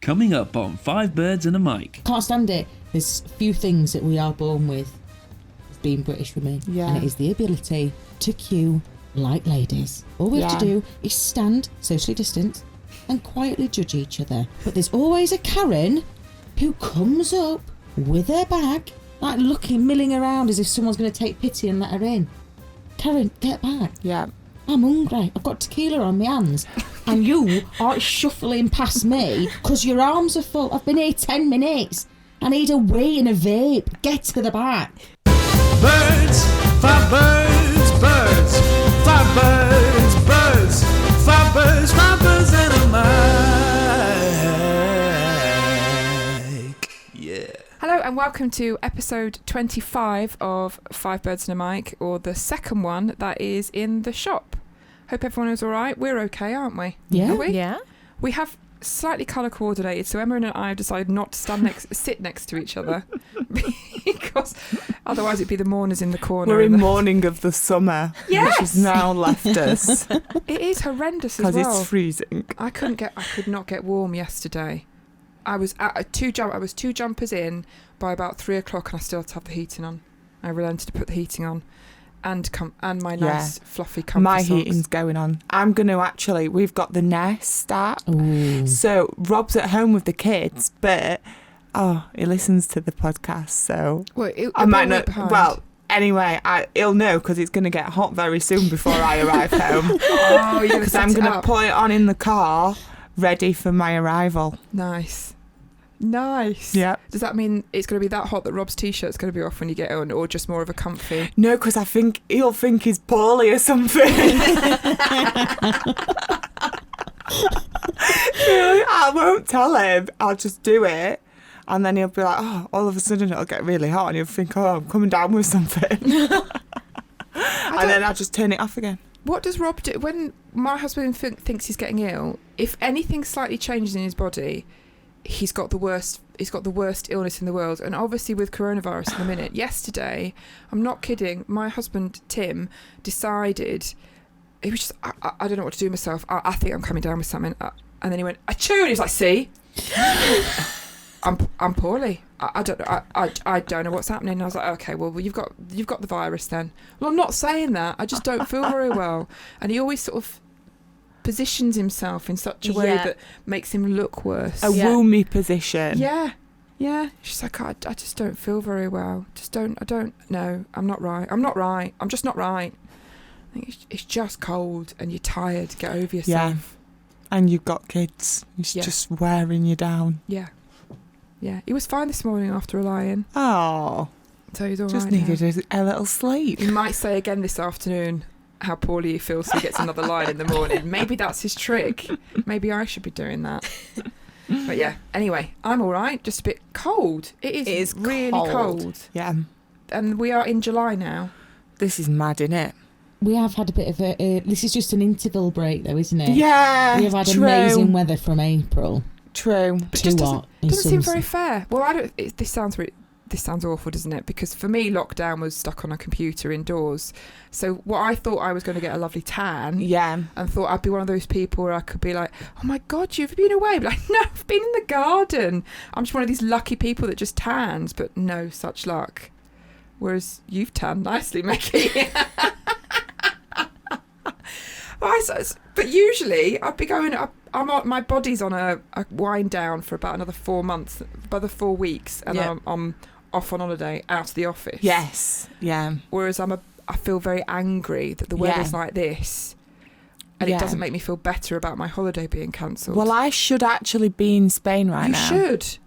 coming up on Five Birds and a Mic. Can't stand it. There's few things that we are born with, being British women, and it is the ability to queue like ladies. All we have to do is stand, socially distance, and quietly judge each other. But there's always a Karen who comes up with her bag, like milling around as if someone's going to take pity and let her in. Karen, get back. Yeah. I'm hungry. I've got tequila on my hands. And you are shuffling past me because your arms are full. I've been here 10 minutes. I need a wee and a vape. Get to the back. Birds, five birds, birds, five birds, birds, five birds, five birds and a mic. Yeah. Hello and welcome to episode 25 of Five Birds and a Mic, or the second one that is in the shop. Hope everyone is all right. We're okay, aren't we? Yeah. Are we? Yeah. We have slightly colour coordinated, so Emma and I have decided not to sit next to each other because otherwise it'd be the mourners in the corner. We're in mourning of the summer, Yes! which has now left us It is horrendous as well. because it's freezing. I could not get warm yesterday. I was two jumpers in by about 3 o'clock, and I still had to have the heating on. I relented to put the heating on, and my nice fluffy comfy My socks. heating's going on. I'm going to we've got the Nest app. Ooh. So Rob's at home with the kids, but he listens to the podcast, so Well, I might not. Well, anyway, he'll know because it's going to get hot very soon before I arrive home. Oh, you're Because I'm going to put it on in the car, ready for my arrival. Nice. Yeah. Does that mean it's going to be that hot that Rob's t-shirt's going to be off when you get on, or just more of a comfy? No, because I think he'll think he's poorly or something. I won't tell him. I'll just do it. And then he'll be like, all of a sudden it'll get really hot. And he'll think, I'm coming down with something. And then I'll just turn it off again. What does Rob do? When my husband thinks he's getting ill, if anything slightly changes in his body, he's got the worst illness in the world. And obviously with coronavirus in the minute, yesterday, I'm not kidding, my husband Tim decided, he was just, I don't know what to do myself, I think I'm coming down with something, and then he went achoo, and he was like, see, I'm poorly, I don't know what's happening. And I was like, okay, well you've got the virus then. Well, I'm not saying that, I just don't feel very well. And he always sort of positions himself in such a way that makes him look worse. A woomy position. Yeah. She's like, I just don't feel very well. I don't know. I'm just not right. I think it's just cold and you're tired. Get over yourself. Yeah. And you've got kids. It's just wearing you down. Yeah. He was fine this morning after a lie-in. Oh. So he's all just right now. needed a little sleep. He might say again this afternoon how poorly he feels, so he gets another line in the morning. Maybe that's his trick. Maybe I should be doing that. But yeah, anyway, I'm all right. Just a bit cold. It is really cold. Yeah. And we are in July now. This is mad, innit? We have had a bit of this is just an interval break though, isn't it? Yeah. We have had amazing weather from April. True. But it just doesn't seem very fair. Well, this sounds awful, doesn't it? Because for me, lockdown was stuck on a computer indoors. So what I thought I was going to get a lovely tan. Yeah. And thought I'd be one of those people where I could be like, oh my God, you've been away. But like, no, I've been in the garden. I'm just one of these lucky people that just tans, but no such luck. Whereas you've tanned nicely, Mickey. But usually I'd be going up. My body's on a wind down for about another 4 months, about 4 weeks, and I'm off on holiday out of the office. Yes, yeah. Whereas I feel very angry that the weather's like this, and it doesn't make me feel better about my holiday being cancelled. Well, I should actually be in Spain now. You should.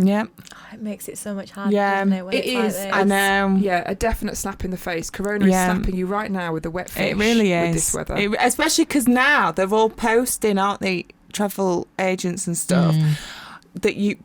Yeah. Oh, it makes it so much harder, doesn't it? When it it's is. Like this. I know. Yeah, a definite slap in the face. Corona is slapping you right now with the wet fish. It really is. With this weather. Especially because now they're all posting, aren't they, travel agents and stuff, that you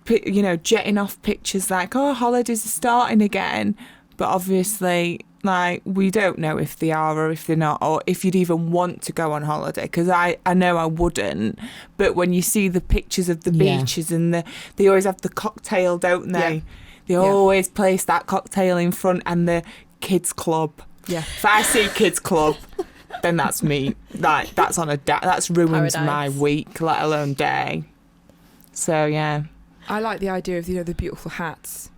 jetting off pictures like, holidays are starting again. But obviously, like, we don't know if they are or if they're not, or if you'd even want to go on holiday, because I know I wouldn't. But when you see the pictures of the beaches and they always have the cocktail, don't they? They always place that cocktail in front, and the kids club. Yeah. If I see kids club, then that's me. Like, that's on that's ruined Paradise. my week, let alone day. So, yeah. I like the idea of, the beautiful hats.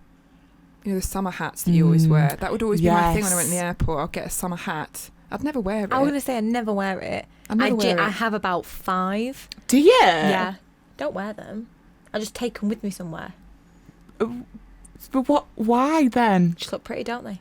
The summer hats that you always wear. That would always be my thing when I went to the airport. I'd get a summer hat. I'd never wear it. I was going to say I never wear it. I have about 5. Do you? Yeah. Don't wear them. I just take them with me somewhere. But why then? Just look pretty, don't they?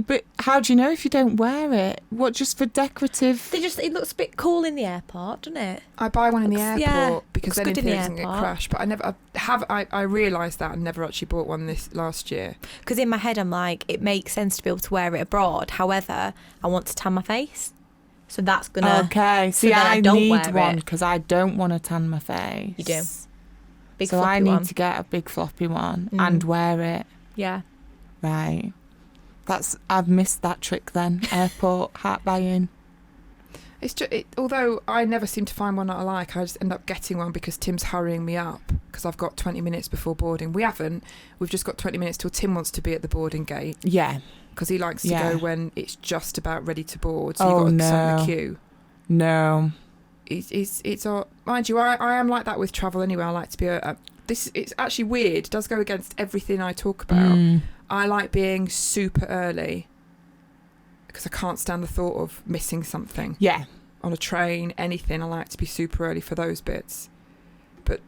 But how do you know if you don't wear it? What, just for decorative? It looks a bit cool in the airport, doesn't it? I buy one in the airport because then good in in the theory it doesn't get crashed. But I realised that and never actually bought one this last year. Because in my head I'm like, it makes sense to be able to wear it abroad. However, I want to tan my face. So that's going to... Okay. See, I need one because I don't want to tan my face. You do. Big so floppy I need one. to get a big floppy one and wear it. Yeah. Right. I've missed that trick then. Airport hat buying. It's just, although I never seem to find one that I like, I just end up getting one because Tim's hurrying me up because I've got 20 minutes before boarding. We've just got 20 minutes till Tim wants to be at the boarding gate. Yeah. Because he likes to go when it's just about ready to board. So you've got to sit in the queue. No. It's mind you, I am like that with travel anyway. I like to be it's actually weird. It does go against everything I talk about. I like being super early because I can't stand the thought of missing something. Yeah. On a train, anything. I like to be super early for those bits. But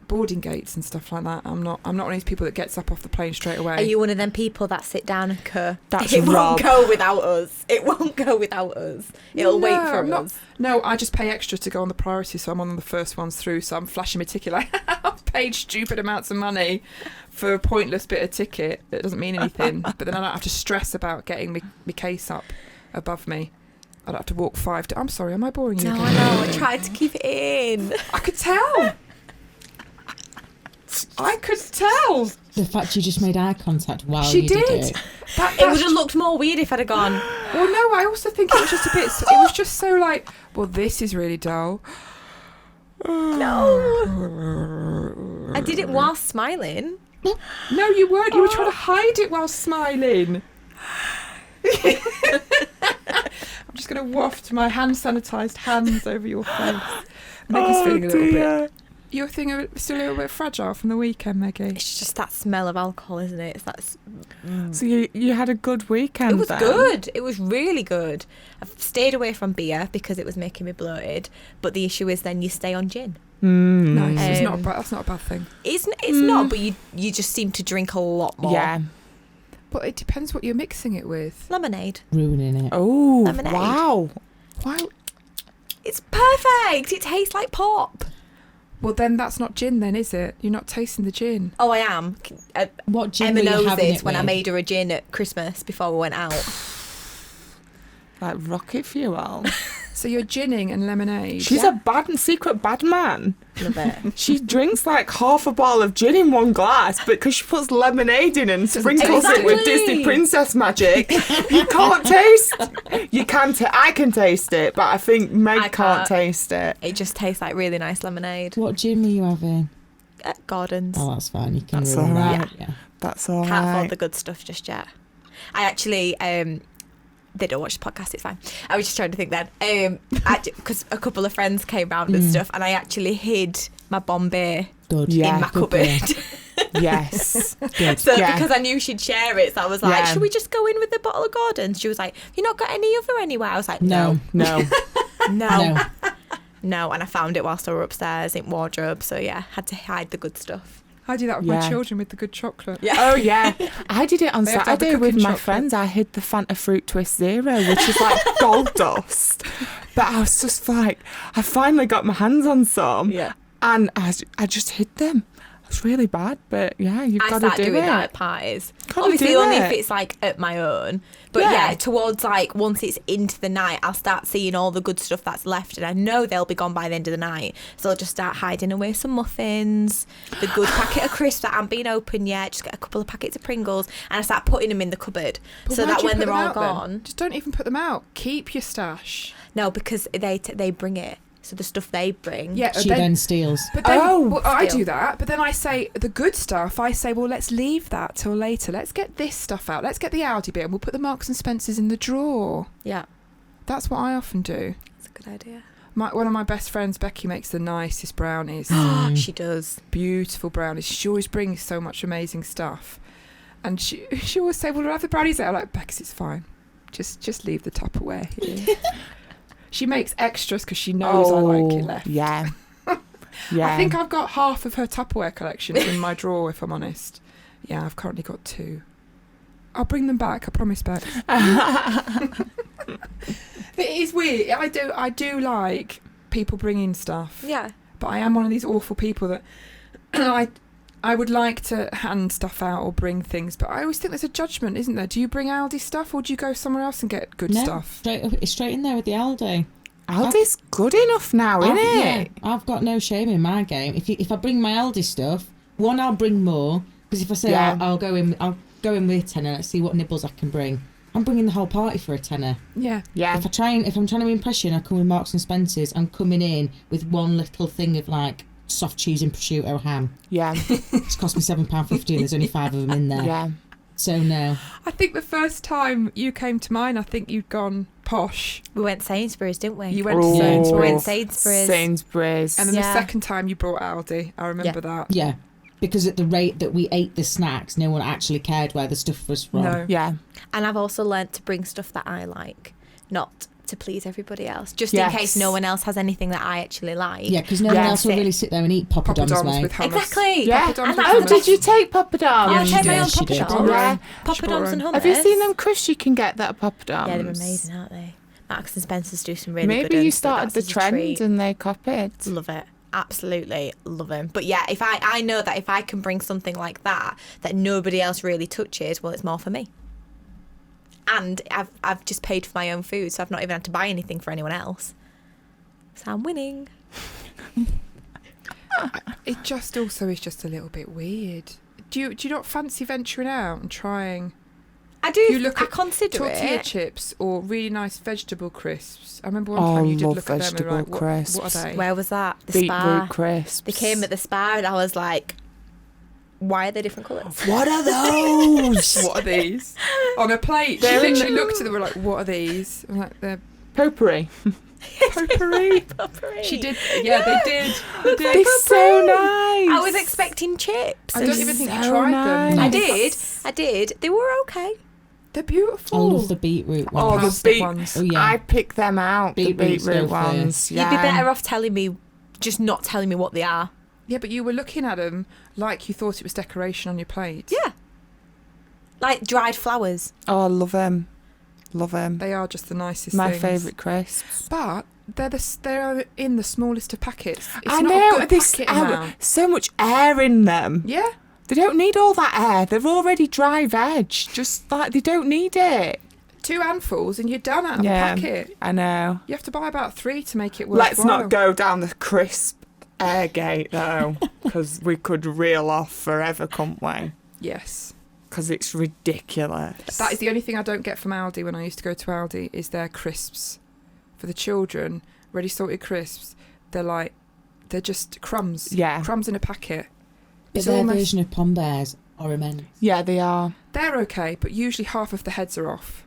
boarding gates and stuff like that, I'm not one of these people that gets up off the plane straight away. Are you one of them people that sit down and cur? It won't go without us. It won't go without us. It'll wait for us. No, I just pay extra to go on the priority, so I'm on the first ones through, so I'm flashing my ticket like, I've paid stupid amounts of money for a pointless bit of ticket that doesn't mean anything, but then I don't have to stress about getting my case up above me. I don't have to walk 5 I'm sorry, am I boring you? No, I know, I tried to keep it in. I could tell. I could tell. The fact you just made eye contact while she you did it. It would have looked more weird if I'd have gone. Well, no, I also think it was just a bit... It was just so like, well, this is really dull. No. I did it while smiling. No, you weren't. You were trying to hide it while smiling. I'm just going to waft my hand sanitised hands over your face. Maggie's feeling a little bit... Your thing still a little bit fragile from the weekend, Maggie. It's just that smell of alcohol, isn't it? It's that. So you had a good weekend. It was good. It was really good. I've stayed away from beer because it was making me bloated. But the issue is then you stay on gin. Nice. That's not a bad thing. It's not. But you just seem to drink a lot more. Yeah. But it depends what you're mixing it with. Lemonade. Ruining it. Oh, lemonade. Wow. It's perfect. It tastes like pop. Well, then that's not gin then, is it? You're not tasting the gin. Oh, I am. What gin Emma were you knows having this it when with? I made her a gin at Christmas before we went out. Like rocket fuel. So you're ginning and lemonade. She's a secret bad man. Love it. She drinks like half a bottle of gin in one glass, but because she puts lemonade in and sprinkles it with Disney princess magic, you can't taste. I can taste it, but I think Meg can't taste it. It just tastes like really nice lemonade. What gin were you having? At Gordon's. Oh, that's fine. You can That's ruin all right. that. Yeah. That's all Can't afford right. the good stuff just yet. I actually... they don't watch the podcast, it's fine. I was just trying to think then. Because a couple of friends came round and stuff, and I actually hid my Bombay in my cupboard. Yes. Good. So because I knew she'd share it, so I was like, should we just go in with the bottle of Gordon's? She was like, you not got any other anywhere? I was like, no. No. No, and I found it whilst I were upstairs in wardrobe, so yeah, had to hide the good stuff. I do that with my children with the good chocolate. Yeah. Oh, yeah. I did it on They have to have the Saturday with cooking my chocolate. friends. I hid the Fanta Fruit Twist Zero, which is like gold dust. But I was just like, I finally got my hands on some. Yeah. And I just hid them. It was really bad, but yeah, you've got to do it. I start doing that at parties. Gotta Obviously, do only it. if it's like at my own. But yeah, towards like once it's into the night, I'll start seeing all the good stuff that's left, and I know they'll be gone by the end of the night. So I'll just start hiding away some muffins, the good packet of crisps that haven't been opened yet. Just get a couple of packets of Pringles, and I start putting them in the cupboard But so why'd that you when put they're them all out then? gone. Just don't even put them out. Keep your stash. No, because they bring it. So the stuff they bring. Yeah, She then steals. But then, I Still. do that. But then I say the good stuff. I say, well, let's leave that till later. Let's get this stuff out. Let's get the Aldi bit, and we'll put the Marks and Spencers in the drawer. Yeah, That's what I often do. it's a good idea. One of my best friends, Becky, makes the nicest brownies. She does. Beautiful brownies. She always brings so much amazing stuff. And she always say, well, we'll have the brownies out. I'm like, Bex, it's fine. Just leave the Tupperware here. She makes extras because she knows I like it left. Yeah. I think I've got half of her Tupperware collection in my drawer, if I'm honest. Yeah, I've currently got 2. I'll bring them back, I promise, Bex. It is weird. I do like people bringing stuff. Yeah. But I am one of these awful people that I would like to hand stuff out or bring things, but I always think there's a judgment, isn't there? Do you bring Aldi stuff or do you go somewhere else and get good stuff? Straight in there with the Aldi. Aldi's good enough now, isn't it? Yeah, I've got no shame in my game. If I bring my Aldi stuff, one, I'll bring more, because if I say I'll go in with a tenner, let's see what nibbles I can bring. I'm bringing the whole party for a tenner. Yeah. If I'm trying to impress you and I come with Marks and Spencer's, I'm coming in with one little thing of like soft cheese and prosciutto ham. Yeah. It's cost me £7.50 and there's only 5 of them in there. Yeah. So no. I think the first time you came to mine, I think you'd gone posh. We went Sainsbury's, didn't we? You went to Sainsbury's. We went Sainsbury's. And then the second time you brought Aldi. I remember that. Yeah. Because at the rate that we ate the snacks, no one actually cared where the stuff was from. No. Yeah. And I've also learnt to bring stuff that I like, not to please everybody else, just in case no one else has anything that I actually like. Yeah, because no one else will really sit there and eat poppadoms, mate. with hummus. Exactly. Yeah. And Did you take poppadoms? I take my own she did. poppadoms. Yeah. Poppadoms and hummus. Have you seen them crisps you can get that are poppadoms? Yeah, they're amazing, aren't they? Marks and Spencer's do some really Maybe good you ones, but started the that's as a trend treat. and they copied. Love it. Absolutely love them. But yeah, if I know that if I can bring something like that nobody else really touches, well, it's more for me. And I've just paid for my own food, so I've not even had to buy anything for anyone else. So I'm winning. It just also is just a little bit weird. Do you not fancy venturing out and trying? I do. You look I at consider tortilla it. chips or really nice vegetable crisps. I remember one time you did look at them and like, what are they? Where was that? The Beetroot Spa. crisps. They came at the Spa, and I was like, why are they different colours? What are those? What are these? On a plate. She literally looked at them and were like, what are these? I'm like, they're Potpourri. potpourri. Potpourri. She did. Yeah, they did. They're so nice. I was expecting chips. I don't even think you so tried them. nice. I did. They were okay. They're beautiful. I love the beetroot Oh, ones. the ones. Oh, yeah. I picked them out. Beetroots the beetroot go first. ones. Yeah. You'd be better off telling me, just not telling me what they are. Yeah, but you were looking at them like you thought it was decoration on your plate. Yeah. Like dried flowers. Oh, I love them. Love them. They are just the nicest My things. favourite crisps. But they're in the smallest of packets. It's I not know. a good There's packet amount. so much air in them. Yeah. They don't need all that air. They're already dry veg. Just like they don't need it. 2 handfuls and you're done out of a packet. I know. You have to buy about 3 to make it worthwhile. Let's not go down the crisp air gate though, because we could reel off forever, couldn't we? Yes. Because it's ridiculous. That is the only thing I don't get from Aldi when I used to go to Aldi is their crisps. For the children, ready salted crisps, they're just crumbs. Yeah. Crumbs in a packet. But their version of Pom Bears are immense. Yeah, they are. They're okay, but usually half of the heads are off.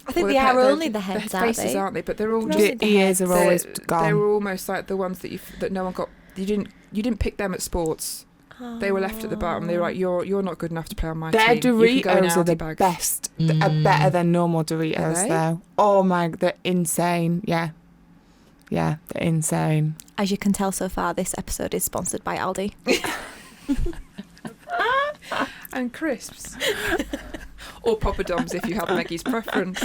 I think Well, they are they're- only the heads, the aren't faces, they? aren't they? But they're all They're just only The the ears heads. are always they gone. were almost like the ones that no one got. You didn't pick them at sports. They were left at the bottom. They were like, you're not good enough to play on my Their team. You can go in Doritos are the Aldi bags. best. Are better than normal Doritos they? though. Oh my, they're insane. Yeah. Yeah, they're insane. As you can tell so far, this episode is sponsored by Aldi. And crisps. Or poppadoms if you have Maggie's preference.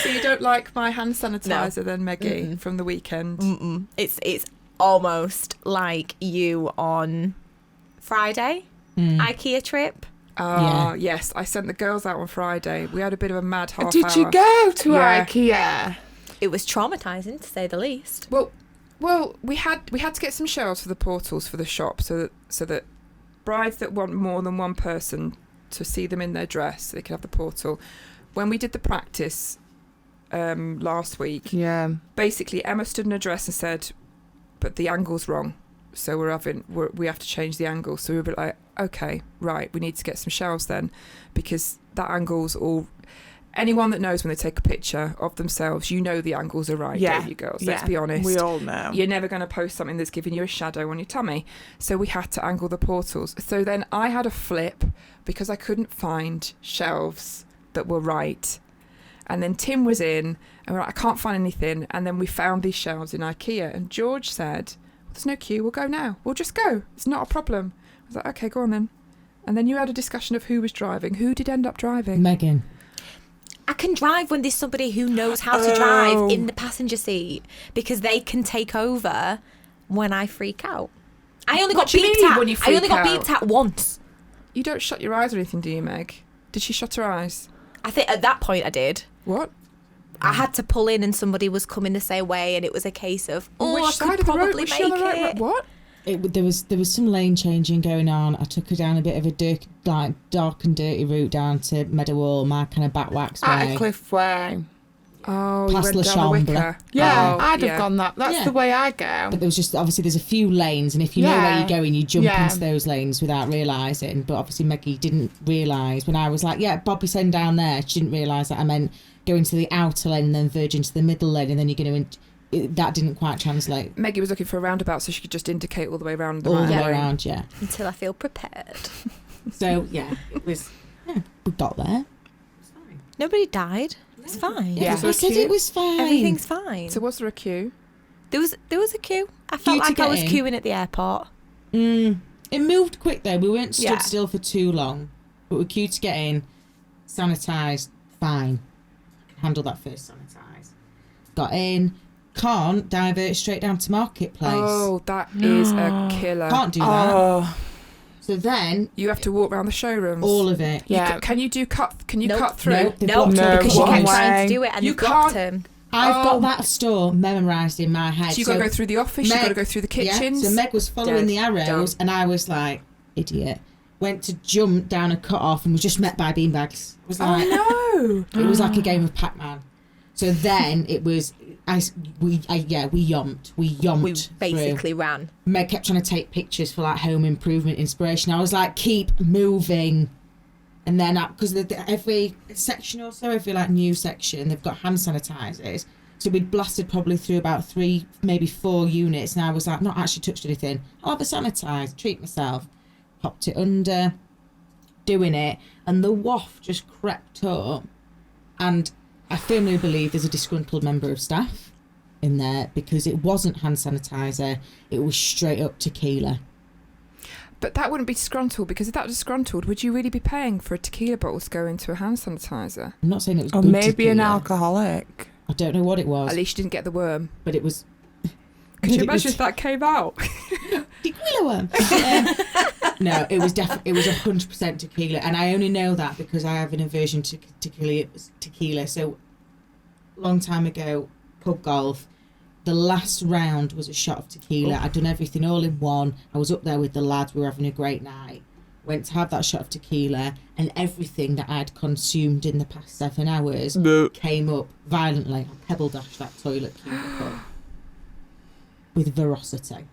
So you don't like my hand sanitizer then, Maggie, from the weekend? Mm-mm. It's almost like you on Friday, Ikea trip. Ah, yes. I sent the girls out on Friday. We had a bit of a mad half Did hour. you go to Yeah. IKEA? It was traumatizing, to say the least. Well, we had to get some shelves for the portals for the shop so that brides that want more than one person to see them in their dress, so they can have the portal. When we did the practice last week, Yeah. basically Emma stood in her dress and said, "But the angle's wrong, so we have to change the angle." So we were like, "Okay, right, we need to get some shelves then, because that angle's all anyone that knows when they take a picture of themselves, you know the angles are right, don't you girls? Let's be honest. We all know. You're never going to post something that's giving you a shadow on your tummy. So we had to angle the portals. So then I had a flip because I couldn't find shelves that were right. And then Tim was in and we're like, I can't find anything. And then we found these shelves in Ikea. And George said, there's no queue, we'll go now. We'll just go. It's not a problem. I was like, okay, go on then. And then you had a discussion of who was driving. Who did end up driving? Megan. I can drive when there's somebody who knows how to drive in the passenger seat because they can take over when I freak out. I only got beeped at. I only got beeped at once. You don't shut your eyes or anything, do you, Meg? Did she shut her eyes? I think at that point I did. What? I had to pull in and somebody was coming the same way and it was a case of, which I side could of the road probably was make she on the it. right? What? There was some lane changing going on. I took her down a bit of a dark and dirty route down to Meadowhall, my kind of back wax way. At a cliff way. Oh, Past you went down the Wicker. Yeah, Oh, I'd have gone that. That's the way I go. But there was just, obviously, there's a few lanes, and if you know where you're going, you jump into those lanes without realising. But obviously, Maggie didn't realise when I was like, Bobby send down there. She didn't realise that I meant going to the outer lane and then verge into the middle lane, and then you're going to... That didn't quite translate. Maggie was looking for a roundabout so she could just indicate all the way around the all the round. way around, Until I feel prepared. So, it was... Yeah, we got there. Nobody died. It's fine. Yeah, I said it was fine. Everything's fine. So was there a queue? There was a queue. I felt like I was queuing at the airport. It moved quick though. We weren't stood still for too long. But we queued to get in, sanitised, fine. Handled that first sanitise. Got in, can't divert straight down to Marketplace. Oh, that is a killer. Can't do that. So then you have to walk around the showrooms. All of it. Yeah. Can you cut through? No, because she kept trying to do it and you blocked him. I've got that store memorised in my head. So you've got to go through the office, you've got to go through the kitchens. So Meg was following the arrows and I was like, idiot. Went to jump down a cut-off and was just met by beanbags. It was like, oh no! It was like a game of Pac-Man. So then it was, we yomped. We basically ran. Meg kept trying to take pictures for like home improvement inspiration. I was like, keep moving. And then, because every section or so, every like new section, they've got hand sanitizers. So we'd blasted probably through about 3, maybe 4 units. And I was like, not actually touched anything. I'll have a sanitize, treat myself. Popped it under, doing it. And the waft just crept up. And I firmly believe there's a disgruntled member of staff in there because it wasn't hand sanitizer, it was straight up tequila. But that wouldn't be disgruntled, because if that was disgruntled, would you really be paying for a tequila bottle to go into a hand sanitizer? I'm not saying it was or good maybe tequila. An alcoholic. I don't know what it was. At least you didn't get the worm. But it was... Could you imagine if that came out? Tequila worm. No, it was 100% tequila, and I only know that because I have an aversion to tequila. So, long time ago, pub golf, the last round was a shot of tequila. I'd done everything all in one. I was up there with the lads. We were having a great night. Went to have that shot of tequila, and everything that I'd consumed in the past 7 hours came up violently. I pebble dashed that toilet cubicle with ferocity.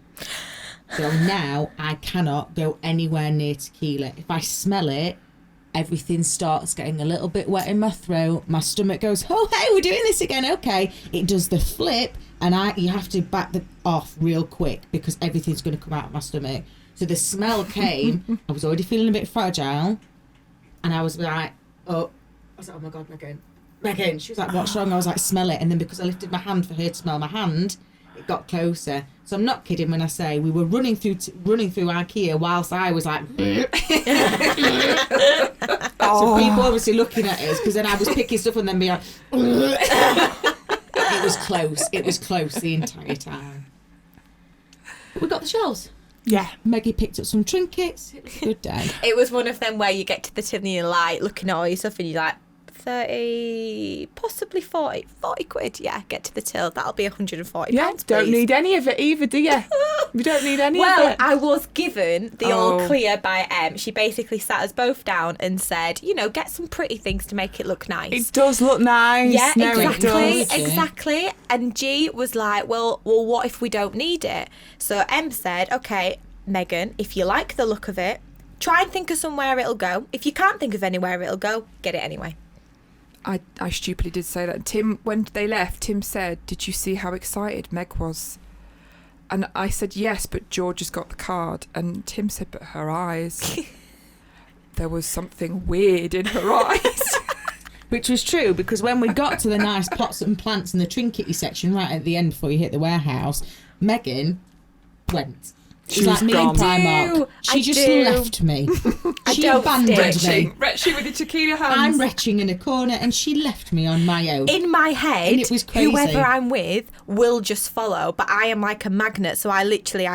So now I cannot go anywhere near tequila. If I smell it, everything starts getting a little bit wet in my throat. My stomach goes, oh, hey, we're doing this again. Okay. It does the flip, and you have to back off real quick because everything's going to come out of my stomach. So the smell came. I was already feeling a bit fragile, and I was like, oh my God, Megan. She was like, what's wrong? I was like, smell it. And then because I lifted my hand for her to smell my hand, it got closer. So I'm not kidding when I say we were running through IKEA whilst I was like So people obviously looking at us, because then I was picking stuff and then being like It was close the entire time. But we got the shelves. Yeah. Maggie picked up some trinkets. It was a good day. It was one of them where you get to the till and you're like looking at all your stuff and you're like 30, possibly 40 quid. Yeah, get to the till. That'll be 140 pounds, don't please. need any of it either, do you? You don't need any of it. Well, I was given the all clear by Em. She basically sat us both down and said, get some pretty things to make it look nice. It does look nice. Yeah, no, exactly. And G was like, well, what if we don't need it? So Em said, okay, Megan, if you like the look of it, try and think of somewhere it'll go. If you can't think of anywhere it'll go, get it anyway. I stupidly did say that. Tim, when they left, Tim said, "Did you see how excited Meg was?" And I said, "Yes, but George has got the card." And Tim said, "But her eyes." There was something weird in her eyes. Which was true, because when we got to the nice pots and plants and the trinkety section right at the end before you hit the warehouse, Megan went. She was like me in Primark. She just left me. She abandoned me. Retching with the tequila hands. I'm retching in a corner and she left me on my own. In my head, and it was crazy. Whoever I'm with will just follow, but I am like a magnet, so I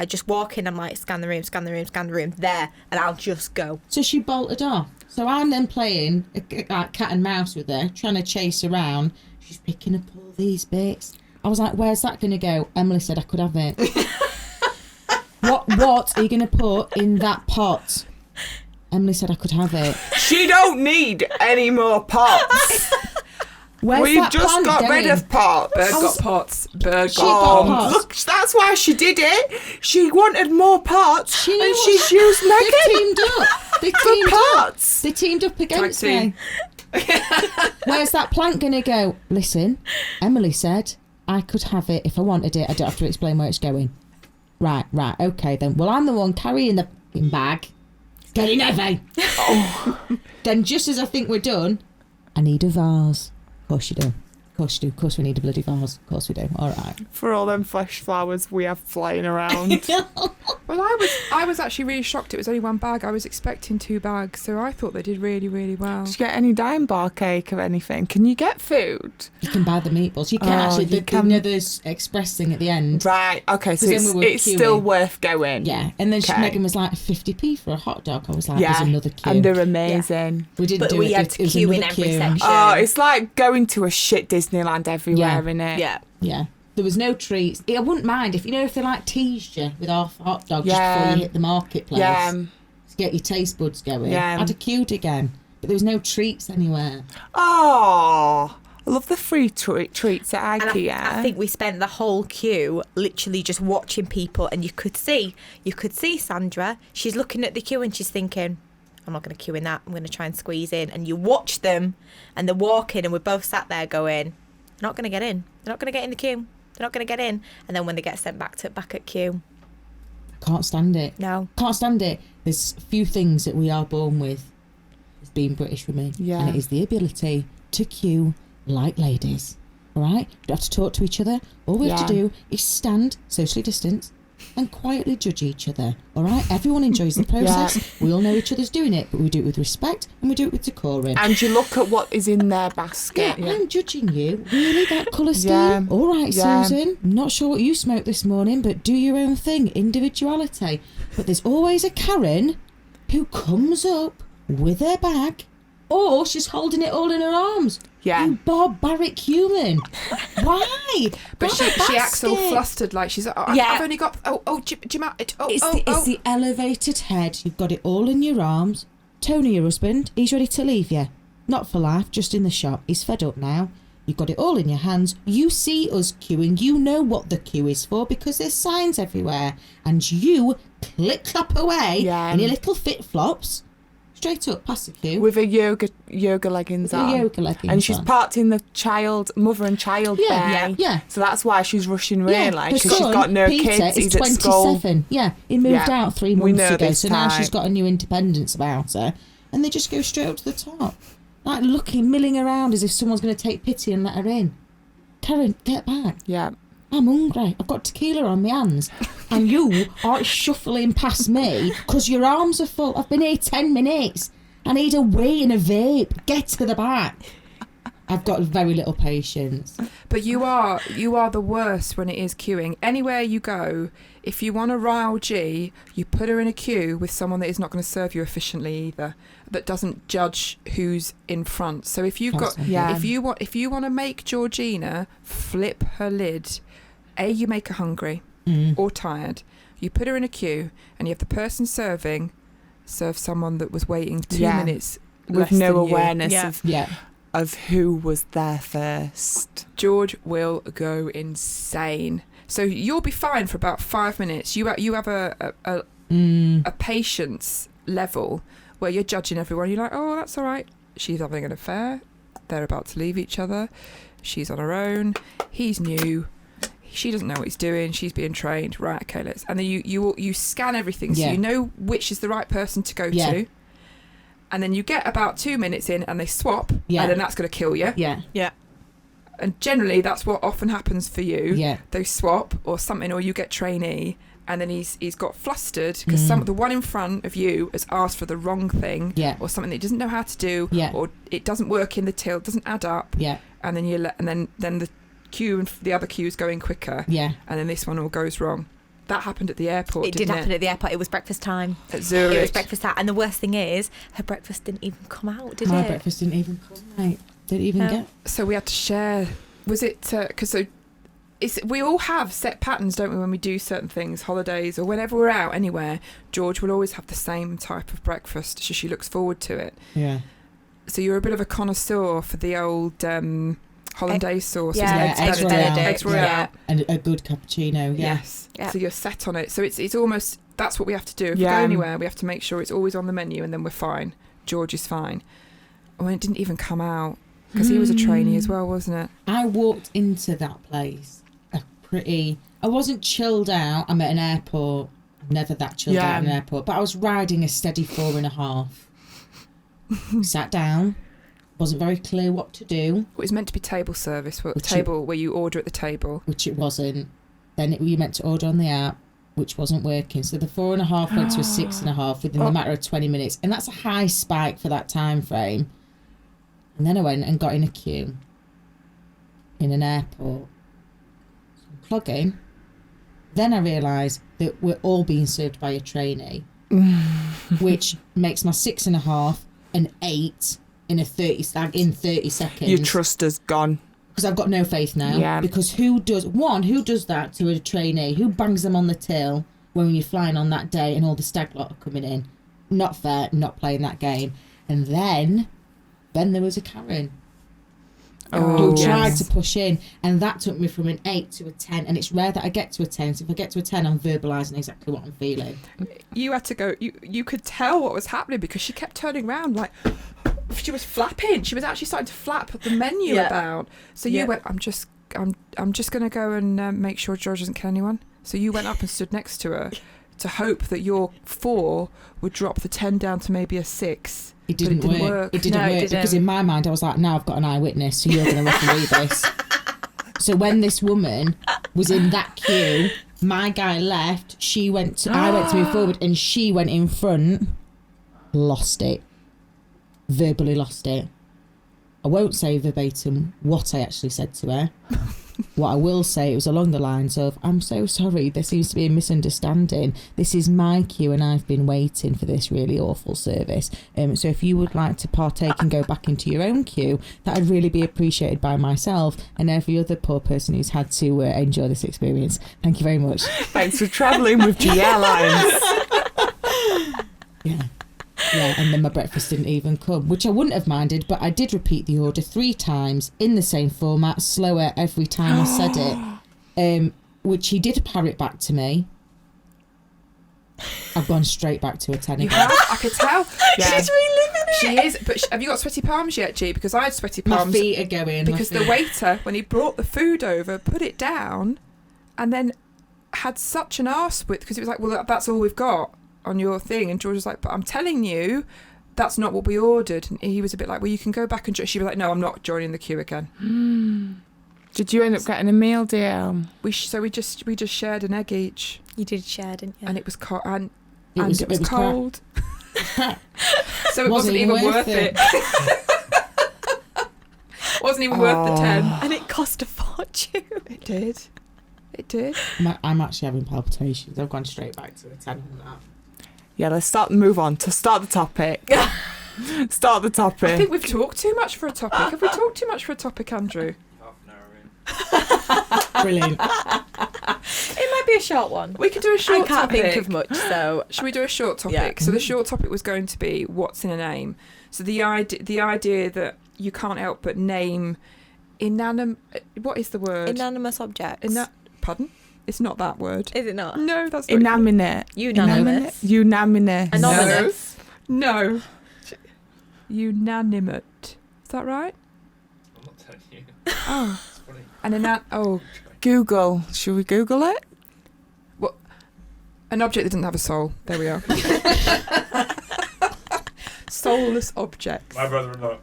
just walk in, I'm like, scan the room, there, and I'll just go. So she bolted off. So I'm then playing like cat and mouse with her, trying to chase around. She's picking up all these bits. I was like, where's that going to go? Emily said I could have it. What are you going to put in that pot? Emily said I could have it. She don't need any more pots. We've just got rid of pots. Bird got pots. Bird got pots. Look, that's why she did it. She wanted more pots, and she's used Megan. They teamed up. They teamed up against me. Where's that plant going to go? Listen, Emily said I could have it if I wanted it. I don't have to explain where it's going. Right, okay then. Well, I'm the one carrying the bag. It's getting heavy. Then just as I think we're done, I need a vase. Of course you do. Of course we need a bloody vase. Of course we do. All right. For all them fresh flowers we have flying around. Well, I was actually really shocked. It was only one bag. I was expecting 2 bags, so I thought they did really, really well. Did you get any dime bar cake or anything? Can you get food? You can buy the meatballs. You can actually. There's express thing at the end. Right. Okay. So it's still worth going. Yeah. And then Megan was like 50p for a hot dog. I was like, there's another queue. And they're amazing. Yeah. We didn't but do we it. had to queue in every section. Oh, it's like going to a shit Disneyland everywhere, innit? Yeah. Yeah. There was no treats. I wouldn't mind if they like teased you with half a hot dog just before you hit the marketplace. Yeah. To get your taste buds going. Yeah. I'd have queued again. But there was no treats anywhere. Oh, I love the free treats at Ikea. And I think we spent the whole queue literally just watching people, and you could see Sandra. She's looking at the queue and she's thinking, I'm not going to queue in that. I'm going to try and squeeze in. And you watch them and they're walking, and we're both sat there going, they're not going to get in. They're not going to get in the queue. They're not going to get in. And then when they get sent back at queue. Can't stand it. No. Can't stand it. There's few things that we are born with as being British women. Yeah. And it is the ability to queue like ladies. All right? We don't have to talk to each other. All we have to do is stand, socially distance, and quietly judge each other. All right? Everyone enjoys the process. Yeah. We all know each other's doing it, but we do it with respect and we do it with decorum. And you look at what is in their basket. Yeah. I'm judging you. Really? That colour scheme? Yeah. All right, Susan. I'm not sure what you smoked this morning, but do your own thing. Individuality. But there's always a Karen who comes up with her bag, or she's holding it all in her arms. Yeah. You barbaric human. Why? But she acts all flustered, like she's. I've only got. It's the elevated head. You've got it all in your arms. Tony, your husband, he's ready to leave you. Not for life, just in the shop. He's fed up now. You've got it all in your hands. You see us queuing. You know what the queue is for because there's signs everywhere. And you clip-clop away in your little fit-flops. Straight up past the queue. With her yoga leggings on. Yoga leggings and she's parked in the mother and child bay. Yeah. So that's why she's rushing really. Because she's son, got no Peter, kids. He's 27. Yeah, he moved out 3 months ago. So now she's got a new independence about her. And they just go straight up to the top. Like milling around as if someone's going to take pity and let her in. Karen, get back. Yeah. I'm hungry. I've got tequila on my hands. And you are shuffling past me because your arms are full. I've been here 10 minutes. I need a wee and a vape. Get to the back. I've got very little patience. But you are the worst when it is queuing. Anywhere you go, if you want a rile G, you put her in a queue with someone that is not going to serve you efficiently either, that doesn't judge who's in front. So if you've got, if you want to make Georgina flip her lid, you make her hungry or tired. You put her in a queue, and you have the person serve someone that was waiting 2 minutes with no awareness of of who was there first. George will go insane. So you'll be fine for about 5 minutes. You have a patience level where you're judging everyone. You're like, oh, that's all right. She's having an affair. They're about to leave each other. She's on her own. He's new. She doesn't know what he's doing. She's being trained. Right, okay, let's... And then you scan everything so you know which is the right person to go to. And then you get about 2 minutes in and they swap, and then that's going to kill you. Yeah. And generally that's what often happens for you. Yeah. They swap or something, or you get trainee, and then he's got flustered because the one in front of you has asked for the wrong thing, or something that he doesn't know how to do, or it doesn't work in the till, it doesn't add up. Yeah. And then then the queue and the other queue is going quicker. Yeah. And then this one all goes wrong. That happened at the airport. It did happen at the airport. It was breakfast time. At Zurich. It was breakfast time. And the worst thing is, her breakfast didn't even come out, did it? My breakfast didn't even come out. Didn't even get. So we had to share. Was it because we all have set patterns, don't we, when we do certain things, holidays or whenever we're out anywhere. George will always have the same type of breakfast, so she looks forward to it. Yeah. So you're a bit of a connoisseur for the old hollandaise sauce. Eggs Royale. Yeah. And a good cappuccino. Yes. So you're set on it. So it's almost, that's what we have to do. If we go anywhere, we have to make sure it's always on the menu, and then we're fine. George is fine. Oh, and it didn't even come out because he was a trainee as well, wasn't it? I walked into that place I wasn't chilled out. I'm at an airport. Never that chilled out at an airport. But I was riding a steady 4.5. Sat down. Wasn't very clear what to do. It was meant to be table service, where you order at the table. Which it wasn't. Then you meant to order on the app, which wasn't working. So the 4.5 went to a 6.5 within the matter of 20 minutes. And that's a high spike for that time frame. And then I went and got in a queue in an airport. So I'm clogging. Then I realised that we're all being served by a trainee, which makes my 6.5 an 8 in 30 seconds. Your trust is gone. Because I've got no faith now. Yeah. Because who does that to a trainee? Who bangs them on the till when you're flying on that day and all the stag lot are coming in? Not fair, not playing that game. And then there was a Karen who tried to push in, and that took me from an 8 to a 10, and it's rare that I get to a 10, so if I get to a 10 I'm verbalising exactly what I'm feeling. You had to go, you could tell what was happening because she kept turning around like she was flapping. She was actually starting to flap the menu about. So you went, I'm just going to go and make sure George doesn't kill anyone. So you went up and stood next to her to hope that your 4 would drop the 10 down to maybe a 6. It didn't work. It didn't work because in my mind I was like, now I've got an eyewitness, so you're going to referee this. So when this woman was in that queue, my guy left, I went to move forward, and she went in front, lost it. Verbally lost it. I won't say verbatim what I actually said to her. What I will say, it was along the lines of, I'm so sorry, there seems to be a misunderstanding. This is my queue and I've been waiting for this really awful service. So if you would like to partake and go back into your own queue, that would really be appreciated by myself and every other poor person who's had to enjoy this experience. Thank you very much. Thanks for travelling with GL Airlines. Yeah, and then my breakfast didn't even come, which I wouldn't have minded, but I did repeat the order 3 times in the same format, slower every time I said it, which he did parrot back to me. I've gone straight back to a 10 again. You have? I could tell. Yeah. She's reliving it. She is, but have you got sweaty palms yet, G? Because I had sweaty palms. My feet are going. Because the waiter, when he brought the food over, put it down and then had such an arse with, because it was like, well, that's all we've got on your thing, and George was like, but I'm telling you that's not what we ordered, and he was a bit like, well, you can go back and she was like, no, I'm not joining the queue again. Did you end up getting a meal deal? We just shared an egg each. You did share, didn't you? And it was cold, and it was cold. So it wasn't even worth it. Wasn't even worth the 10, and it cost a fortune. It did. I'm actually having palpitations. I've gone straight back to a 10 on that. Yeah, let's move on to start the topic. Start the topic. I think we've talked too much for a topic. Have we talked too much for a topic, Andrew? Half an hour in. Brilliant. It might be a short one. We could do a short topic. I can't think of much, so... Should we do a short topic? Yeah. So the short topic was going to be what's in a name. So the idea that you can't help but name what is the word? Inanimous objects. Pardon? It's not that word. Is it not? No, that's not. Inanimate. Unanimous. Unanimous. Anonymous. No. Unanimate. Is that right? Oh. And then that. Oh, Google. Should we Google it? what? An object that doesn't have a soul. There we are. Soulless objects. My brother-in-law.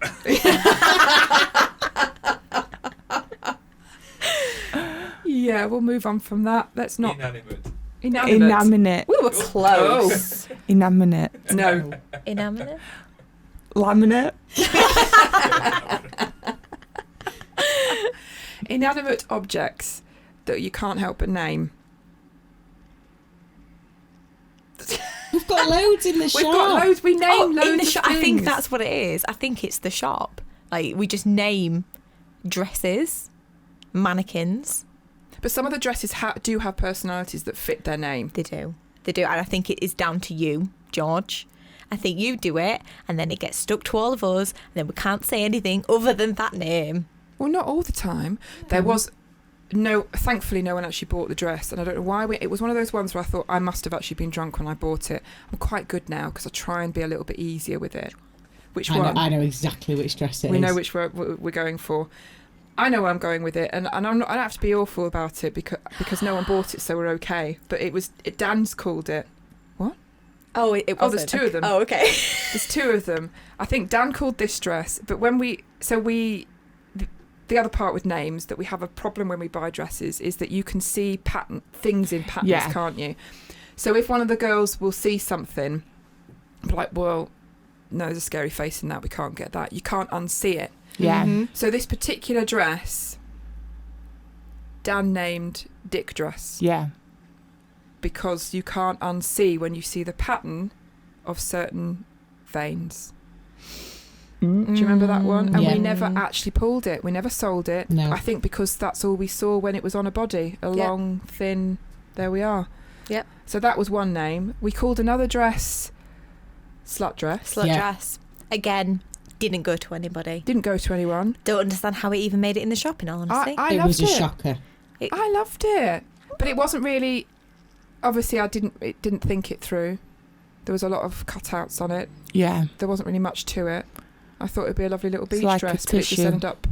Yeah, we'll move on from that. Let's not. Inanimate. Inanimate. We were close. Inanimate. No. Inanimate. Laminate. Inanimate objects that you can't help but name. We've got loads in the shop. We've got loads. We name loads in the of shop. I think things. that's what it is. I think it's the shop. Like, we just name dresses, mannequins. But some of the dresses do have personalities that fit their name. They do. They do. And I think it is down to you, George. I think you do it, and then it gets stuck to all of us, and then we can't say anything other than that name. Well, not all the time. There was thankfully no one actually bought the dress, and I don't know why. It was one of those ones where I thought I must have actually been drunk when I bought it. I'm quite good now because I try and be a little bit easier with it. Which one? I know exactly which dress it is. We know which we're going for. I know where I'm going with it, and I don't have to be awful about it because no one bought it, so we're okay. But Dan's called it. What? Oh, it Oh, wasn't. there's two of them. Oh, okay. There's two of them. I think Dan called this dress, but the other part with names that we have a problem when we buy dresses is that you can see things in patterns, can't you? So if one of the girls will see something, like, well, no, there's a scary face in that, we can't get that. You can't unsee it. Yeah. Mm-hmm. So this particular dress, Dan named Dick dress. Yeah. Because you can't unsee when you see the pattern of certain veins. Do you remember that one? And we never actually pulled it. We never sold it. No. I think because that's all we saw when it was on a body. A long, thin, there we are. Yep. So that was one name. We called another dress Slut Dress. Slut dress. Again, didn't go to anybody. Didn't go to anyone. Don't understand how it even made it in the shop, in all honesty. I It loved was a shocker. I loved it. But it wasn't really... Obviously, I didn't think it through. There was a lot of cutouts on it. Yeah. There wasn't really much to it. I thought it'd be a lovely little beach like dress, but it just ended up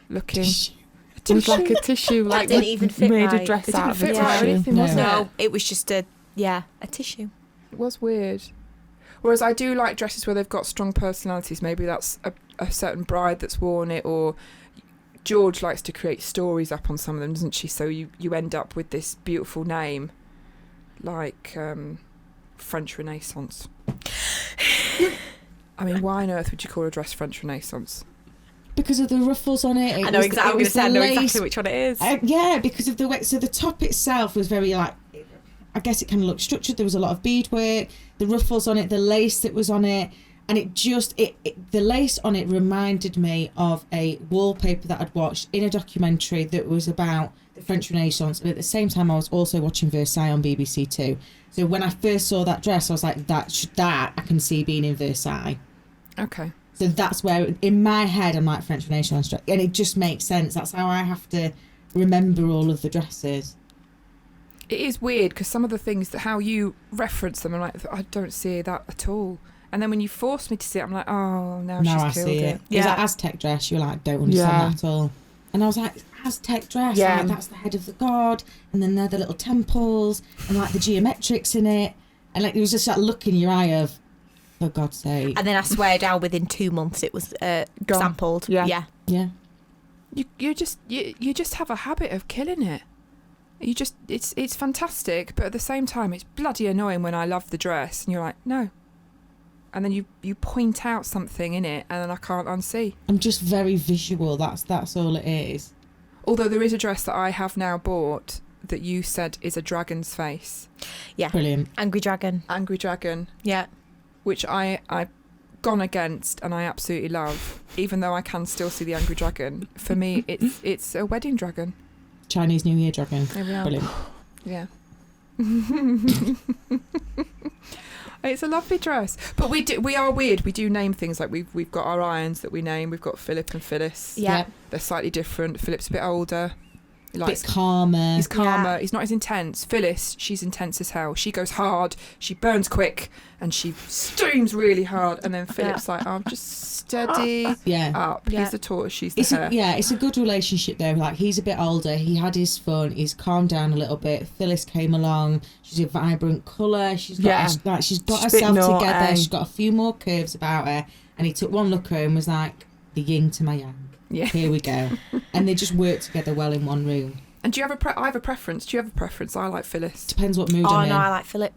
looking... It was like a tissue. That didn't even fit made right. a dress It out didn't of fit a right or tissue. anything, was No. it? No, it was just a tissue. It was weird. Whereas I do like dresses where they've got strong personalities. Maybe that's a certain bride that's worn it, or George likes to create stories up on some of them, doesn't she? So you end up with this beautiful name, like French Renaissance. I mean, why on earth would you call a dress French Renaissance? Because of the ruffles on it. I know exactly which one it is. Yeah, because of the way. So the top itself was very I guess it kind of looked structured. There was a lot of beadwork, the ruffles on it, the lace that was on it, and the lace on it reminded me of a wallpaper that I'd watched in a documentary that was about the French Renaissance. And at the same time, I was also watching Versailles on BBC Two. So when I first saw that dress, I was like, that I can see being in Versailles. Okay. So that's where, in my head, I'm like French Renaissance dress. And it just makes sense. That's how I have to remember all of the dresses. It is weird because some of the things that how you reference them, I'm like, I don't see that at all. And then when you force me to see it, I'm like, oh, now she's I killed see it. it. Yeah. That Aztec dress, you're like, don't understand that at all. And I was like, Aztec dress, like, that's the head of the god, and then they're the little temples, and like the geometrics in it, and like it was just that look in your eye of, for God's sake. And then I swear down within 2 months it was sampled. Yeah. You just have a habit of killing it. It's fantastic, but at the same time it's bloody annoying when I love the dress and you're like, no. And then you point out something in it and then I can't unsee. I'm just very visual, that's all it is. Although there is a dress that I have now bought that you said is a dragon's face. Yeah. Brilliant. Angry dragon. Yeah. Which I've gone against and I absolutely love, even though I can still see the angry dragon. For me, it's a wedding dragon. Chinese New Year dragon. There we are. Brilliant. Yeah. It's a lovely dress, but we are weird. We do name things, like we've got our irons that we name. We've got Philip and Phyllis. Yeah. They're slightly different. Philip's a bit older. a bit calmer. He's calmer. Yeah. He's not as intense. Phyllis, she's intense as hell. She goes hard. She burns quick, and she steams really hard. And then Philip's like, "I'm just steady up." Yeah. He's the tortoise. She's the hare. It's a good relationship though. Like, he's a bit older. He had his fun. He's calmed down a little bit. Phyllis came along. She's a vibrant colour. She's got She's herself naughty. together. She's got a few more curves about her. And he took one look at her and was like, the yin to my yang. Yeah. Here we go. And they just work together well in one room. And do you have I have a preference. Do you have a preference? I like Phyllis. Depends what mood Oh I'm no, in. I like Philip.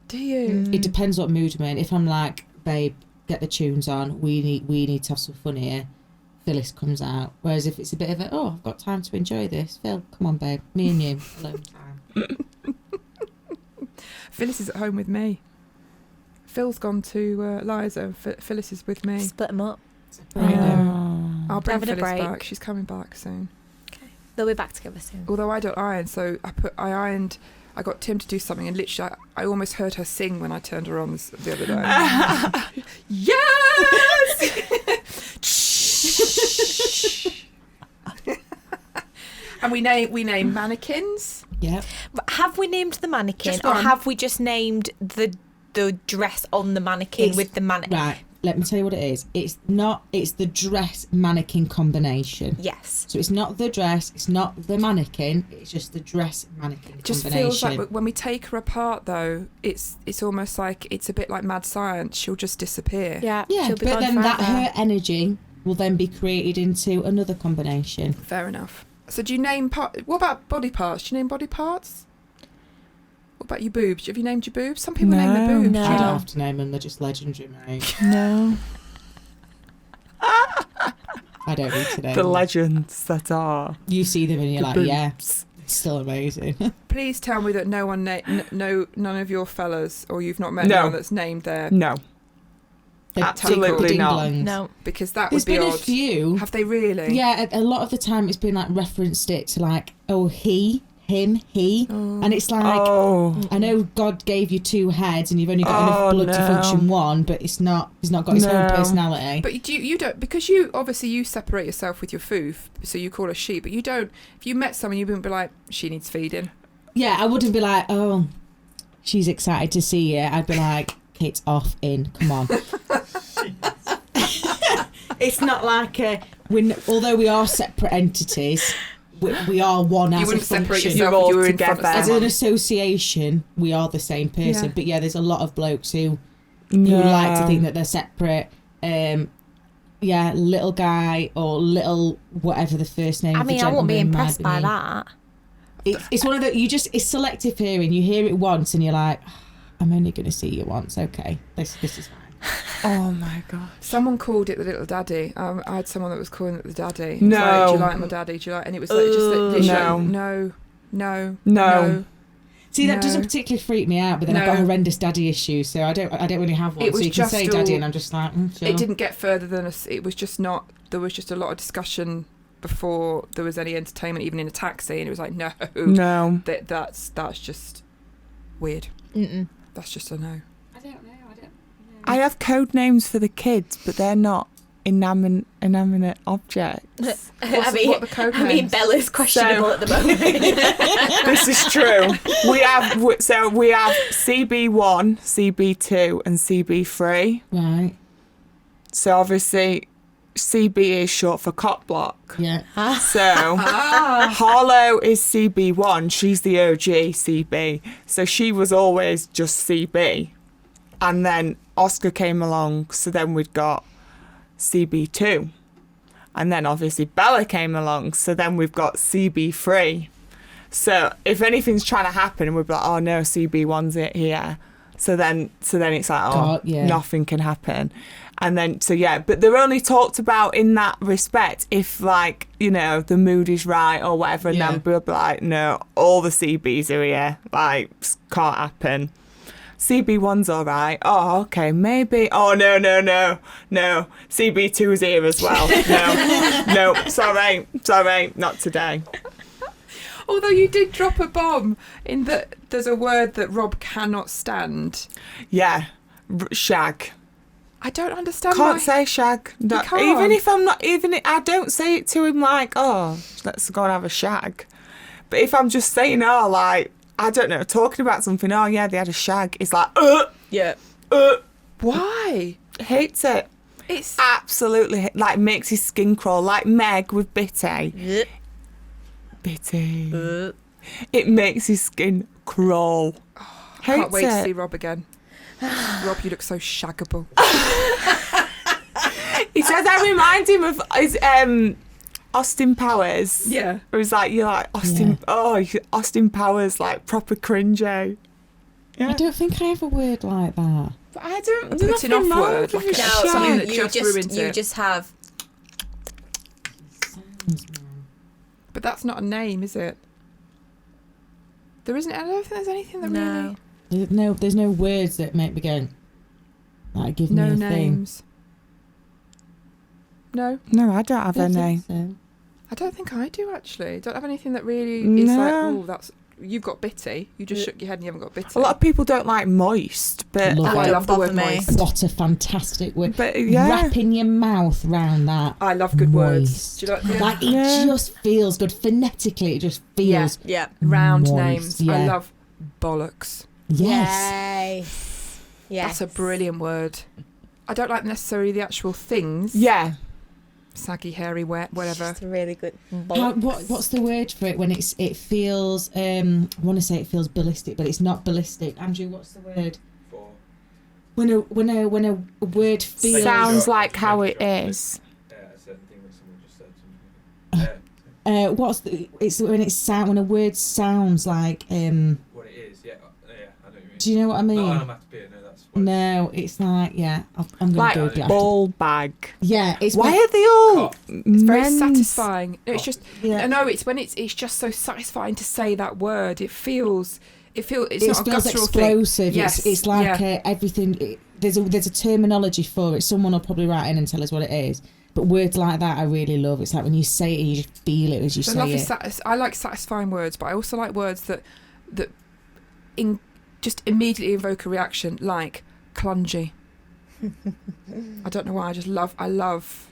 Do you? It depends what mood I'm in. If I'm like, babe, get the tunes on. We need to have some fun here. Phyllis comes out. Whereas if it's a bit of a, I've got time to enjoy this. Phil, come on, babe. Me and you. Alone time. Phyllis is at home with me. Phil's gone to Liza. Phyllis is with me. Split them up. I'll bring Having a Phyllis break. back. She's coming back soon. They'll be back together soon. Although I don't iron, so I ironed. I got Tim to do something, and literally, I almost heard her sing when I turned her on the other day. Yes. And we name mannequins. Yeah. Have we named the mannequin, Just or one. have we just named the dress on the mannequin It's- with the mannequin? Right. Let me tell you what it is. It's the dress mannequin combination. Yes. So it's not the dress, it's not the mannequin, it's just the dress mannequin It just combination. feels like when we take her apart, though, it's almost like it's a bit like mad science. She'll just disappear. Yeah. Yeah, she'll be but gone then that forever. her energy will then be created into another combination. Fair enough. So do you name what about body parts? Do you name body parts? What about your boobs? Have you named your boobs? Some people name their boobs. No. You don't have to name them, they're just legendary, mate. No. I don't need to name The them. legends that are. You see them and you're the like, boobs. yeah, it's still amazing. Please tell me that no one, none of your fellas, or you've not met No. anyone that's named their, No. They're Absolutely ding not. dongs. No. because that There's would be been odd. a few. Have they really? Yeah, a lot of the time it's been like referenced it to like, oh, he, him, he. Oh. And it's like, I know God gave you two heads and you've only got enough blood to function one, but he's not got his own personality. But you don't, because you obviously you separate yourself with your food, so you call her she, but you don't. If you met someone, you wouldn't be like, she needs feeding. Yeah, I wouldn't be like, oh, she's excited to see you. I'd be like, Kate's off in, come on. It's not like although we are separate entities, we are one as You a wouldn't separate function. yourself You're if all you were in front of together. As someone. an association, we are the same person. Yeah. But yeah, there's a lot of blokes who No. like to think that they're separate. Little guy or little whatever the first name. I of the mean, I won't be gentleman might impressed by be. that. It's one of the it's selective hearing. You hear it once and you're like, I'm only going to see you once. Okay, this is fine. Oh my god. Someone called it the little daddy. I had someone that was calling it the daddy. It was No. like, do you like my daddy? Do you like? And it was like just literally No. no. See, that No. doesn't particularly freak me out, but then I've No. got horrendous daddy issues, so I don't really have one. It was so you can just say daddy, all- and I'm just like, sure. It didn't get further than us. It was just not. There was just a lot of discussion before there was any entertainment, even in a taxi, and it was like, no, that's just weird. Mm-mm. That's just a no. I don't know. I have code names for the kids, but they're not inanimate objects. What are the code I mean, names? Bella's questionable at the moment. This is true. We have CB1, CB2, and CB3. Right. So obviously, CB is short for cock block. Yeah. So Harlow is CB1. She's the OG CB. So she was always just CB. And then Oscar came along. So then we'd got CB2. And then obviously Bella came along. So then we've got CB3. So if anything's trying to happen, we'd be like, oh no, CB1's it here. So then it's like, God, yeah. nothing can happen. And then, but they're only talked about in that respect if, like, you know, the mood is right or whatever. And then we'll be like, no, all the CBs are here. Like, can't happen. CB1's all right. Oh, okay, maybe. Oh, no. CB2's here as well. No, sorry, not today. Although you did drop a bomb in that there's a word that Rob cannot stand. Yeah, shag. I don't understand Can't why. say shag. No, can't. even if I'm not, I don't say it to him like, oh, let's go and have a shag. But if I'm just saying, oh, like, I don't know, talking about something, oh, yeah, they had a shag, it's like, Yeah. Why? hates it. It's Absolutely, like, makes his skin crawl, like Meg with Bitty. Bitty. It makes his skin crawl. Hates can't wait it. to see Rob again. Rob, you look so shaggable. He says I remind him of his Austin Powers. Yeah. Where he's like, you're like Austin. Oh, Austin Powers, like proper cringy. Yeah. I don't think I have a word like that. But I don't. A There's putting nothing off wrong word, with like a a shag. something that you just ruins you it. just have. But that's not a name, is it? There isn't. I don't think there's anything that No. really. There's no words that make me go, like, give No me a names. No, No, I don't have thing. any. So. I don't think I do actually. Don't have anything that really is like, No. oh, that's. You've got bitty. You just shook your head and you haven't got bitty. A lot of people don't like moist, but Love I it. love the word Bother me. moist. What a fantastic word. But yeah. Wrapping your mouth round that. I love good words. Moist. Do you like the Like, it Yeah. just feels good. Phonetically, it just feels Yeah. round moist. names? Yeah. I love bollocks. Yes. Yes. That's a brilliant word. I don't like necessarily the actual things. Yeah. Saggy, hairy, wet, whatever. It's a really good. What's the word for it when it feels? I want to say it feels ballistic, but it's not ballistic. Andrew, what's the word? When a word feels Sounds like how it is. A certain thing that someone just said something. what's the? It's when it sound when a word sounds like What it is, yeah, I know what you mean. Do you know what I mean? Not onomatopoeia, no, that's what No, it's like I'm gonna Like Google it after. ball bag. Yeah, it's Why when- are they all? It's very men's- satisfying. It's just Yeah. no. It's when it's just so satisfying to say that word. It feels. It's not a feels guttural explosive. thing. Yes, It's like yeah. everything. There's a terminology for it. Someone will probably write in and tell us what it is. But words like that, I really love. It's like when you say it, you just feel it as you So say lovely it. I like satisfying words, but I also like words that just immediately evoke a reaction, like clungy. I don't know why. I love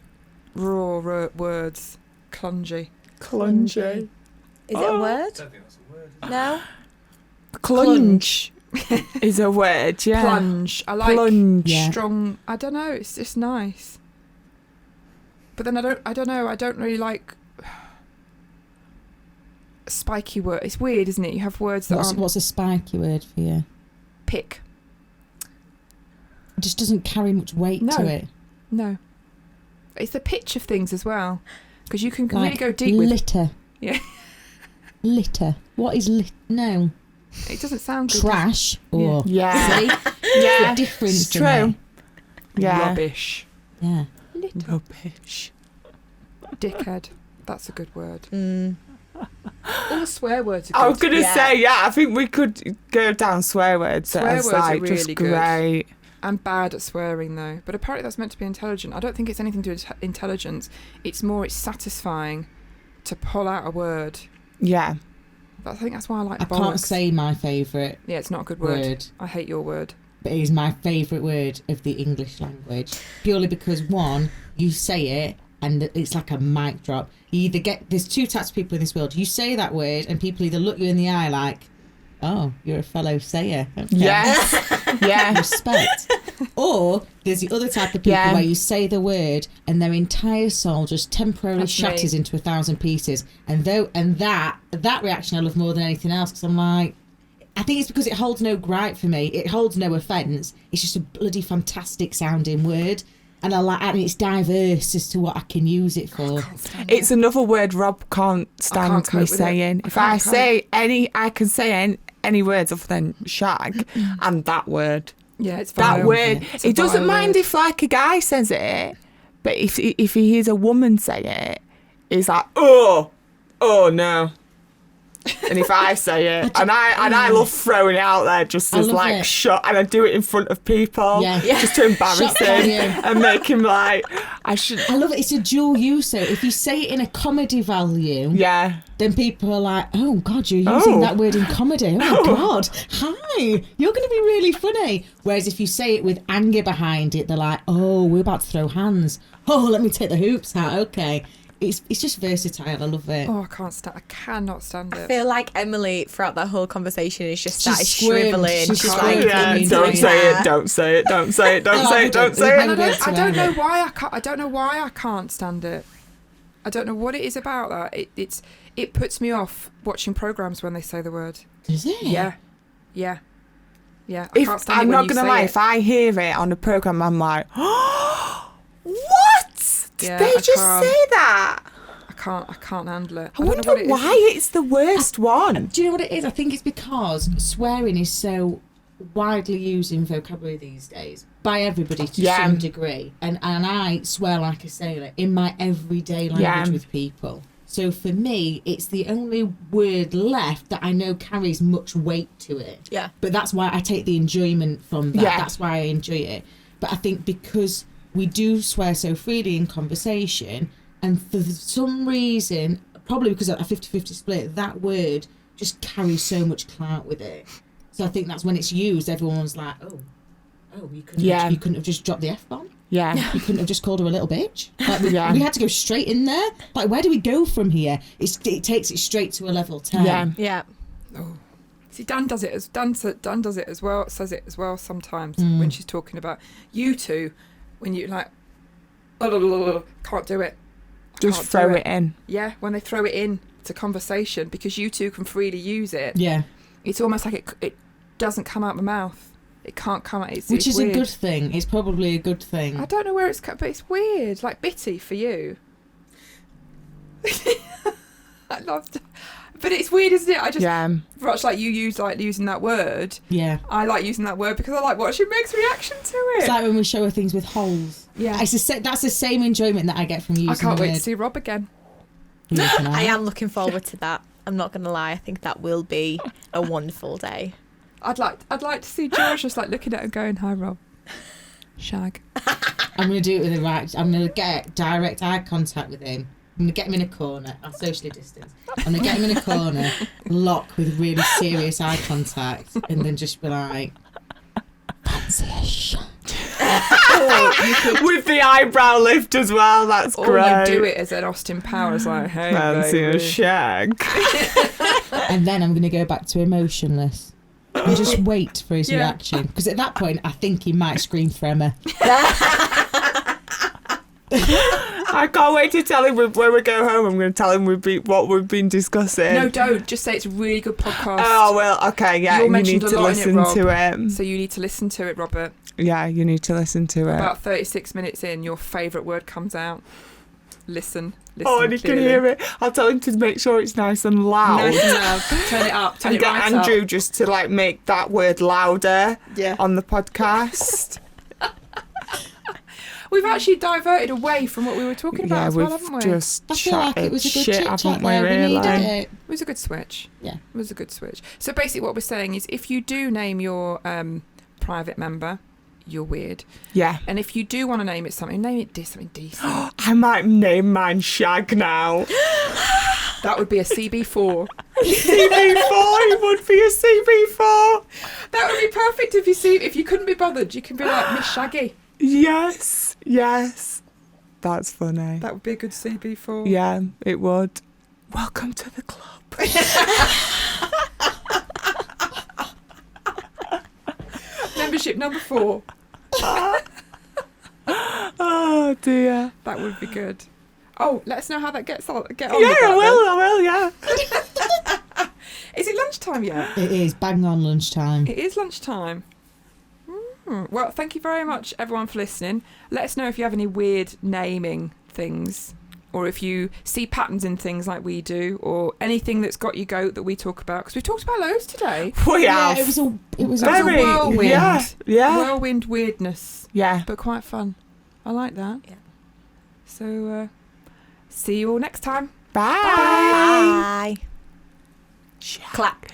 raw words. Clungy. Clungy. Is it a I word? don't think that's a word. No. Clunge is a word, yeah. Plunge. I like Plunge. Yeah. strong. I don't know. It's just nice. But then I don't know. I don't really like spiky word. It's weird, isn't it? You have words that aren't What's a spiky word for you? pick. It just doesn't carry much weight No. to it. No. It's the pitch of things as well, because you can Like really go deep with. litter. Yeah. Litter. What is No. It doesn't sound good. Trash. Or Yeah. See? Yeah. The difference. It's in true. it. Yeah. Rubbish. Yeah. Rubbish. Dickhead. That's a good word. Mm. All the swear words are good. I was gonna Yeah. say, yeah, I think we could go down swear words. Swear as words are like really just good. great. I'm bad at swearing though, but apparently that's meant to be intelligent. I don't think it's anything to do with intelligence. It's satisfying to pull out a word. Yeah. I think that's why I like I bollocks. can't say my favourite Yeah, it's not a good word. word, I hate your word. but it is my favourite word of the English language. Purely because, one, you say it and it's like a mic drop. You either there's two types of people in this world. You say that word and people either look you in the eye like, oh, you're a fellow sayer. Okay. Yes. Yeah. Respect. Or there's the other type of people Yeah. where you say the word and their entire soul just temporarily That's me. shatters into 1,000 pieces. And that reaction I love more than anything else, because I'm like, I think it's because it holds no gripe for me. It holds no offence. It's just a bloody fantastic sounding word. And and it's diverse as to what I can use it for. It's another word Rob can't stand cope me with it. saying. I If I can't say I can say any words other than shag and that word. Yeah, it's That vile. word. It's a He doesn't vile mind word. if like a guy says it, but if he hears a woman say it, he's like, oh no. And if I say it, and I love throwing it out there just I as love like it. shut, and I do it in front of people, Yeah. just to embarrass Shock him value. and make him like, I should, I love it. It's a dual use. So if you say it in a comedy value, yeah. then people are like, oh, God, you're using Oh. that word in comedy. Oh, my God. Hi. You're going to be really funny. Whereas if you say it with anger behind it, they're like, oh, we're about to throw hands. Oh, let me take the hoops out. Okay. it's just versatile. I love it. Oh, I cannot stand I it. feel like Emily, throughout that whole conversation, is just She's started squirmed. shriveling. She's She's squirmed. like, Yeah, don't say it, don't say it, don't say it, don't say it, don't say And it. I don't know why I can't. I don't know why I can't stand it. I don't know what it is about that. It puts me off watching programs when they say the word. Is it? Yeah. I can't stand I'm it when not you gonna say lie, it. if I hear it on a program, I'm like, oh, what? Did Yeah, they I just can't. say that? I can't handle it. I don't wonder know what it is. why it's the worst one. Do you know what it is? I think it's because swearing is so widely used in vocabulary these days by everybody to some degree. And I swear like a sailor in my everyday language with people. So for me, it's the only word left that I know carries much weight to it. Yeah. But that's why I take the enjoyment from that. Yeah. That's why I enjoy it. But I think because we do swear so freely in conversation, and for some reason, probably because of a 50-50 split, that word just carries so much clout with it. So I think that's when it's used, everyone's like, oh, you couldn't have just dropped the F-bomb? Yeah. You couldn't have just called her a little bitch? Like, we had to go straight in there? Like, where do we go from here? It takes it straight to a level 10. Yeah. yeah. Oh. See, Dan does it as well. Says it as well sometimes when she's talking about you two. When you like, can't do it. Just throw it in. Yeah, when they throw it in to conversation because you two can freely use it. Yeah. It's almost like it doesn't come out my mouth. It can't come out. Which is weird. a good thing. It's probably a good thing. I don't know where but it's weird. Like bitty for you. I loved it. But it's weird, isn't it? I just much like you using that word. Yeah. I like using that word because I like watching Meg's reaction to it. It's like when we show her things with holes. Yeah. That's the same enjoyment that I get from using I can't the wait word. to see Rob again. I am looking forward to that. I'm not going to lie. I think that will be a wonderful day. I'd like to see George just like looking at him going, "Hi, Rob." Shag. I'm going to do it with the right... I'm going to get direct eye contact with him. I'm going to get him in a corner. I'll socially distance. I'm going to get him in a corner, lock with really serious eye contact, and then just be like, fancy a shot. With the eyebrow lift as well, that's Or great. you do it as an Austin Powers, like, "Hey, Fancy baby." a shag. And then I'm going to go back to emotionless. And just wait for his reaction. Because at that point, I think he might scream for Emma. I can't wait to tell him when we go home. I'm going to tell him what we've been discussing. No, don't. Just say it's a really good podcast. Oh, well, okay, yeah. You're You mentioned need a to lot in it, listen Rob. to it. So you need to listen to it, Robert. Yeah, you need to listen to it. About 36 minutes in, your favourite word comes out. Listen Oh, and he can clearly. hear it. I'll tell him to make sure it's nice and loud. Nice and loud. Turn it up. Turn And it get right Andrew up. just to like make that word louder on the podcast. We've actually diverted away from what we were talking about Yeah, as well, we've haven't we? just I feel like it was a good shit, chit-chat haven't we, there. We really? needed it. It was a good switch. Yeah. It was a good switch. So basically what we're saying is if you do name your private member, you're weird. Yeah. And if you do want to name it something, name it something decent. I might name mine Shag now. That would be a CB4. CB4, it would be a CB4. That would be perfect if you couldn't be bothered. You can be like Miss Shaggy. Yes. That's funny. That would be a good CB4. Yeah, it would. Welcome to the club. Membership number 4. Oh dear. That would be good. Oh, let us know how that gets on. Get on Yeah, with that, I will, yeah. then. Is it lunchtime yet? It is bang on lunchtime. It is lunchtime. Well, thank you very much, everyone, for listening. Let us know if you have any weird naming things, or if you see patterns in things like we do, or anything that's got you goat that we talk about, because we've talked about loads today. We have. It was a Very, whirlwind. Yeah. Whirlwind weirdness, Yeah. but quite fun. I like that. Yeah. So, see you all next time. Bye. Bye. Clap.